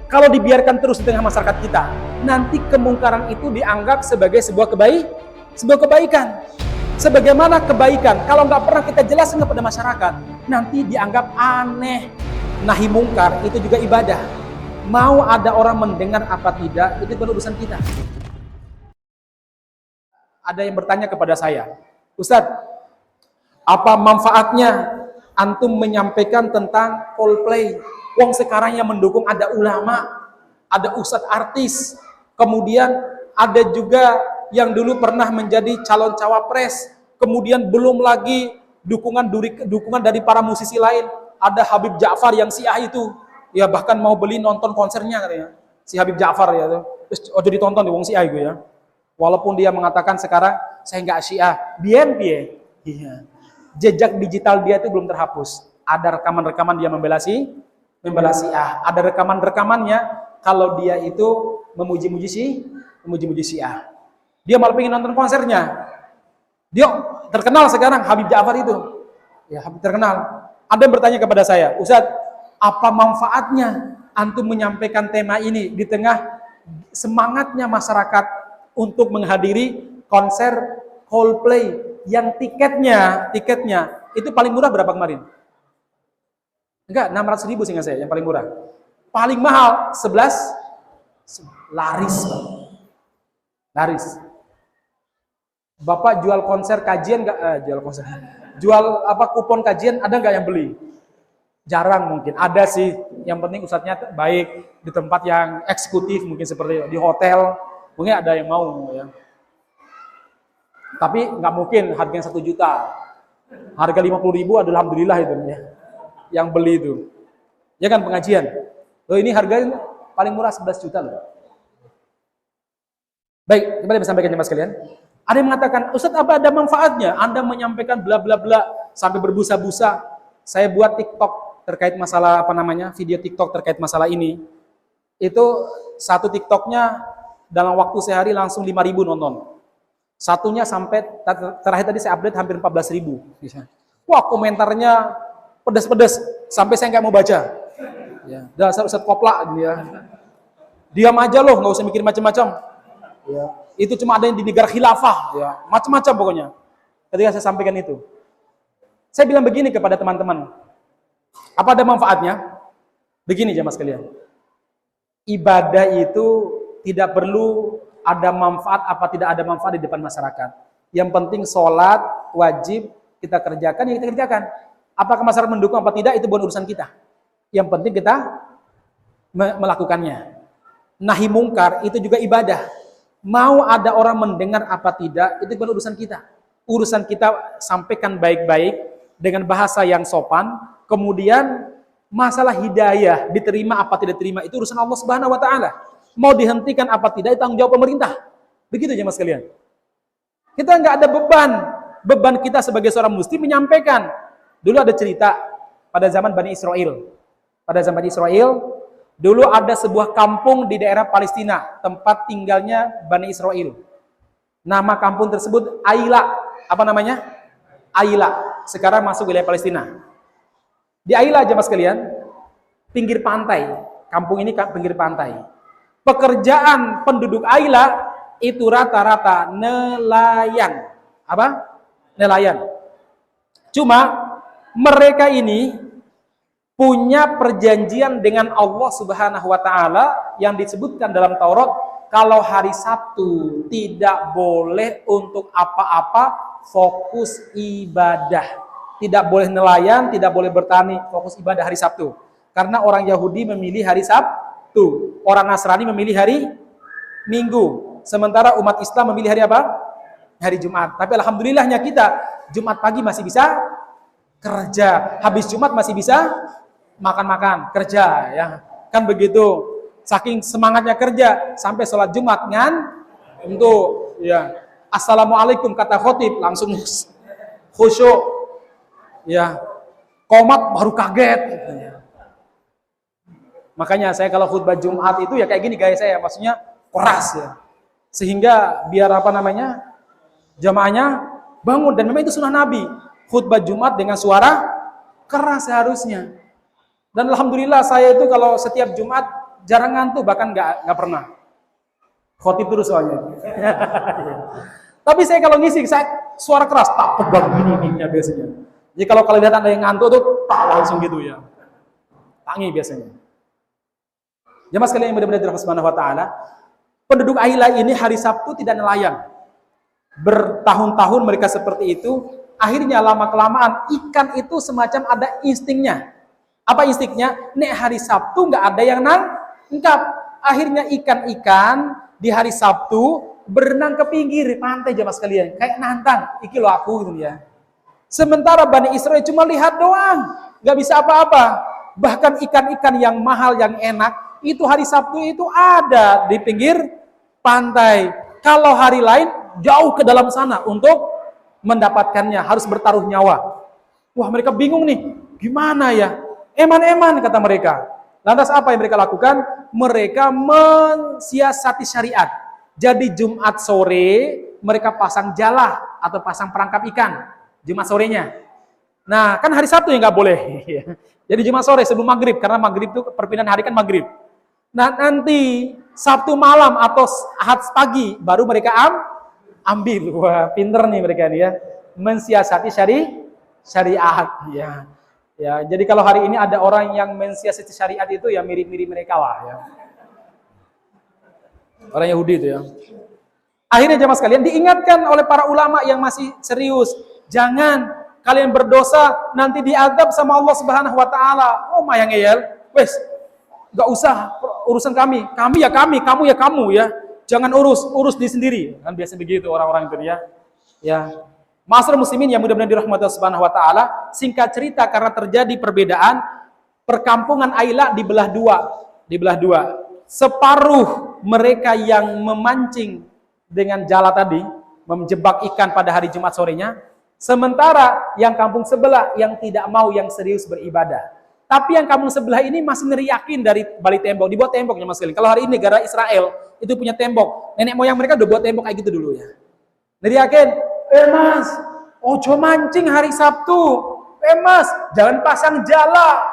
Kalau dibiarkan terus di tengah masyarakat kita, nanti kemungkaran itu dianggap sebagai sebuah kebaikan. Sebagaimana kebaikan, kalau nggak pernah kita jelaskan kepada masyarakat, nanti dianggap aneh. Nahi mungkar itu juga ibadah. Mau ada orang mendengar apa tidak, itu bukan urusan kita. Ada yang bertanya kepada saya, Ustadz, apa manfaatnya antum menyampaikan tentang Coldplay? Wong sekarang yang mendukung ada ulama, ada ustadz artis, kemudian ada juga yang dulu pernah menjadi calon cawapres, kemudian belum lagi dukungan dari para musisi lain, ada Habib Ja'far yang Syiah itu, ya bahkan mau beli nonton konsernya katanya, si Habib Ja'far ya, terus ojo ditonton di wong Syiah itu ya, walaupun dia mengatakan sekarang saya nggak Syiah, biar iya. Jejak digital dia itu belum terhapus, ada rekaman-rekaman dia membela Syiah, ada rekaman-rekamannya kalau dia itu memuji-muji Syiah. Dia malah pengen nonton konsernya. Dia terkenal sekarang Habib Ja'far itu. Ya, Habib terkenal. Ada yang bertanya kepada saya, Ustadz, apa manfaatnya antum menyampaikan tema ini di tengah semangatnya masyarakat untuk menghadiri konser Coldplay yang tiketnya itu paling murah berapa kemarin? Enggak, 600.000 seingat saya yang paling murah. Paling mahal 11 laris. Bapak jual konser kajian enggak? Jual kupon kajian ada enggak yang beli? Jarang mungkin. Ada sih. Yang penting ustadznya baik di tempat yang eksekutif mungkin seperti di hotel. Mungkin ada yang mau ya. Tapi nggak mungkin harganya 1 juta. Harga 50.000 adalah alhamdulillah itu ya. Yang beli itu. Ya kan pengajian. Loh ini harganya paling murah 11 juta loh. Baik, kembali disampaikan jemaah sekalian. Ada yang mengatakan, Ustadz apa ada manfaatnya? Anda menyampaikan bla bla bla sampai berbusa-busa. Saya buat TikTok terkait masalah video TikTok terkait masalah ini. Itu satu TikToknya dalam waktu sehari langsung 5.000 nonton. Satunya sampai terakhir tadi saya update hampir 14.000. Wah komentarnya pedas-pedas sampai saya nggak mau baca. Ya, dasar Ustadz koplak gitu ya. Diam aja loh, nggak usah mikir macam-macam. Ya, itu cuma ada yang di negara khilafah, ya, macam-macam pokoknya. Ketika saya sampaikan itu, saya bilang begini kepada teman-teman. Apa ada manfaatnya? Begini jemaah sekalian. Ibadah itu tidak perlu ada manfaat apa tidak ada manfaat di depan masyarakat. Yang penting sholat wajib kita kerjakan, ya kita kerjakan. Apakah masyarakat mendukung apa tidak, itu bukan urusan kita. Yang penting kita melakukannya. Nahi mungkar itu juga ibadah. Mau ada orang mendengar apa tidak, itu bukan urusan kita. Urusan kita sampaikan baik-baik dengan bahasa yang sopan. Kemudian masalah hidayah diterima apa tidak diterima itu urusan Allah Subhanahu wa taala. Mau dihentikan apa tidak itu tanggung jawab pemerintah. Begitu jemaah sekalian. Kita nggak ada beban. Beban kita sebagai seorang muslim menyampaikan. Dulu ada cerita pada zaman Bani Israel. Pada zaman Bani Israel, dulu ada sebuah kampung di daerah Palestina, tempat tinggalnya Bani Israel. Nama kampung tersebut Aila. Apa namanya? Aila. Sekarang masuk wilayah Palestina. Di Aila jemaah sekalian, pinggir pantai. Kampung ini pinggir pantai. Pekerjaan penduduk Aila itu rata-rata nelayan. Apa? Nelayan. Cuma mereka ini punya perjanjian dengan Allah Subhanahu wa taala yang disebutkan dalam Taurat, kalau hari Sabtu tidak boleh untuk apa-apa, fokus ibadah. Tidak boleh nelayan, tidak boleh bertani, fokus ibadah hari Sabtu. Karena orang Yahudi memilih hari Sabtu, orang Nasrani memilih hari Minggu, sementara umat Islam memilih hari apa? Hari Jumat. Tapi alhamdulillahnya kita Jumat pagi masih bisa kerja, habis Jumat masih bisa makan-makan, kerja ya. Kan begitu. Saking semangatnya kerja sampai sholat Jumat untuk ya. Assalamualaikum kata khotib langsung khusyuk. Ya. Qomat baru kaget gitu ya. Makanya saya kalau khutbah Jumat itu ya kayak gini gaya saya, maksudnya keras ya. Sehingga biar jamaahnya bangun, dan memang itu sunnah Nabi. Khutbah Jumat dengan suara keras seharusnya. Dan alhamdulillah saya itu kalau setiap Jumat jarang ngantuk, bahkan nggak pernah. Khotib terus soalnya. Tapi saya kalau ngisi, saya suara keras, tak pegang gini mic-nya biasanya. Jadi kalau kalian lihat ada yang ngantuk tuh, tak langsung gitu ya. Tangi biasanya. Jemaah sekalian yang benar-benar dirahmati Subhanahu wa taala, penduduk Aila ini hari Sabtu tidak nelayan. Bertahun-tahun mereka seperti itu, akhirnya lama-kelamaan ikan itu semacam ada instingnya. Apa instingnya? Nek hari Sabtu nggak ada yang nangkap. Akhirnya ikan-ikan di hari Sabtu berenang ke pinggir pantai jemaah sekalian, kayak nantang, iki lo aku gitu ya. Sementara Bani Israel cuma lihat doang, nggak bisa apa-apa. Bahkan ikan-ikan yang mahal, yang enak, itu hari Sabtu itu ada di pinggir pantai. Kalau hari lain jauh ke dalam sana untuk mendapatkannya, harus bertaruh nyawa. Wah, mereka bingung nih, gimana ya? Eman-eman kata mereka. Lantas apa yang mereka lakukan? Mereka mensiasati syariat. Jadi Jumat sore mereka pasang jala atau pasang perangkap ikan. Jumat sorenya. Nah, kan hari Sabtu yang nggak boleh. Jadi Jumat sore sebelum maghrib, karena maghrib itu perpindahan hari kan maghrib. Nah, nanti Sabtu malam atau Ahad pagi baru mereka ambil. Wah, pinter nih mereka nih ya. Mensiasati syariat ya. Ya, jadi kalau hari ini ada orang yang mensiasati syariat itu ya mirip-mirip mereka lah ya. Orang Yahudi itu ya. Akhirnya jemaah sekalian diingatkan oleh para ulama yang masih serius, jangan kalian berdosa nanti diadab sama Allah Subhanahu wa taala. Oh, mayang eyel, wes enggak usah urusan kami. Kami ya kami, kamu ya kamu ya. Jangan urus diri sendiri. Kan biasa begitu orang-orang itu ya. Ya. Ma'asyiral muslimin yang mudah-mudahan dirahmati Allah Subhanahu wa taala, singkat cerita karena terjadi perbedaan, perkampungan Aila dibelah dua. Separuh mereka yang memancing dengan jala tadi, menjebak ikan pada hari Jumat sorenya, sementara yang kampung sebelah yang tidak mau, yang serius beribadah. Tapi yang kampung sebelah ini masih neriakin dari balik tembok, dibuat temboknya Mas Kelly. Kalau hari ini negara Israel itu punya tembok, nenek moyang mereka udah buat tembok kayak gitu dulu ya. Neriakin, Mas, ojo mancing hari Sabtu. Mas, jangan pasang jala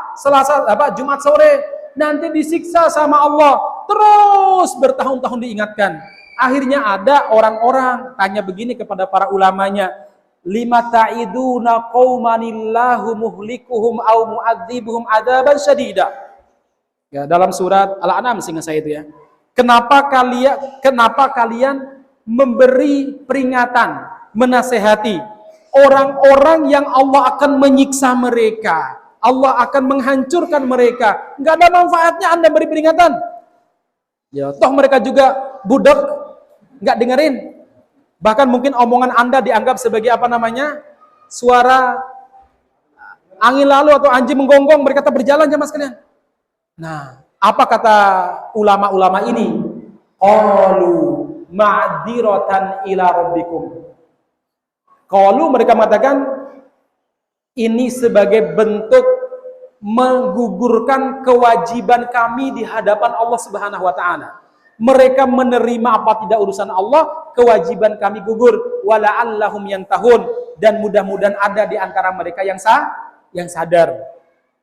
Jumat sore, nanti disiksa sama Allah. Terus bertahun-tahun diingatkan. Akhirnya ada orang-orang tanya begini kepada para ulamanya, lima ta'iduna qaumanillahu muhlikuhum au mu'adzibuhum adaban syadida. Ya, dalam surat Al-An'am seingat saya itu ya. Kenapa kalian memberi peringatan, menasehati orang-orang yang Allah akan menyiksa mereka, Allah akan menghancurkan mereka. Enggak ada manfaatnya Anda beri peringatan. Ya, toh mereka juga budak, enggak dengerin. Bahkan mungkin omongan Anda dianggap sebagai apa namanya? Suara angin lalu atau anjing menggonggong, mereka tetap berjalan jemaah sekalian. Nah, apa kata ulama-ulama ini? Qalu ma'dziratan ila rabbikum. Qalu mereka mengatakan ini sebagai bentuk menggugurkan kewajiban kami di hadapan Allah Subhanahu wa taala. Mereka menerima apa tidak urusan Allah, kewajiban kami gugur. Wala'allahum yantahun, dan mudah-mudahan ada di antara mereka yang sadar.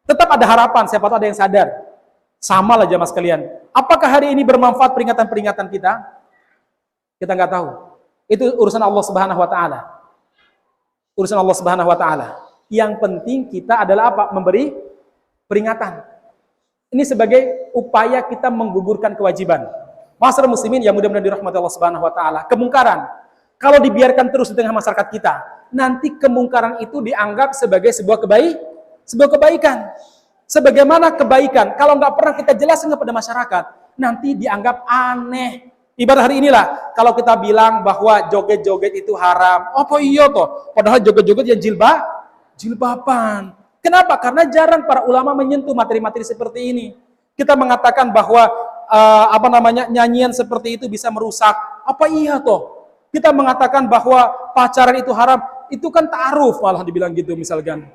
Tetap ada harapan, siapa tahu ada yang sadar. Sama lah jemaah sekalian. Apakah hari ini bermanfaat peringatan-peringatan kita? Kita nggak tahu. Itu urusan Allah Subhanahu wa taala. Urusan Allah Subhanahu wa taala. Yang penting kita adalah apa? Memberi peringatan. Ini sebagai upaya kita menggugurkan kewajiban. Ma'asyiral muslimin yang mudah-mudahan dirahmati Allah Subhanahu wa taala. Kemungkaran kalau dibiarkan terus di tengah masyarakat kita, nanti kemungkaran itu dianggap sebagai sebuah kebaikan. Sebagaimana kebaikan, kalau nggak pernah kita jelaskan kepada masyarakat, nanti dianggap aneh. Ibarat hari inilah, kalau kita bilang bahwa joget-joget itu haram, apa iya toh? Padahal joget-joget yang jilbaban. Kenapa? Karena jarang para ulama menyentuh materi-materi seperti ini. Kita mengatakan bahwa nyanyian seperti itu bisa merusak. Apa iya toh? Kita mengatakan bahwa pacaran itu haram, itu kan ta'aruf malah dibilang gitu misalkan.